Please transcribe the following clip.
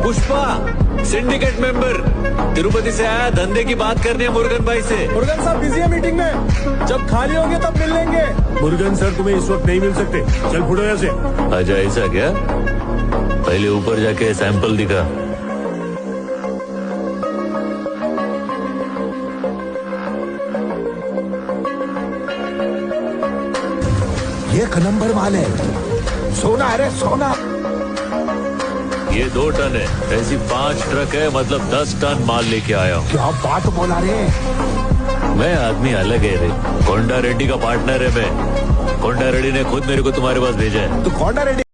Pushpa, syndicate member, Tirupati से आया, धंधे की बात करनी है मुरुगन भाई से। मुरुगन साहब बिजी है मीटिंग में, जब खाली होंगे तब मिल लेंगे। मुरुगन सर तुम्हें इस वक्त नहीं मिल सकते, चल फुटो यहाँ से। अच्छा ऐसा क्या? पहले ऊपर जाके सैंपल दिखा। ये एक नंबर माल है, सोना है रे सोना। ये 2 टन है, ऐसी 5 ट्रक है, मतलब 10 टन माल लेके आया हूँ। क्या बात बोला रे। मैं आदमी अलग है रे, कोंडा रेड्डी का पार्टनर है मैं। कोंडा रेड्डी ने खुद मेरे को तुम्हारे पास भेजा है। तू कोंडा रेड्डी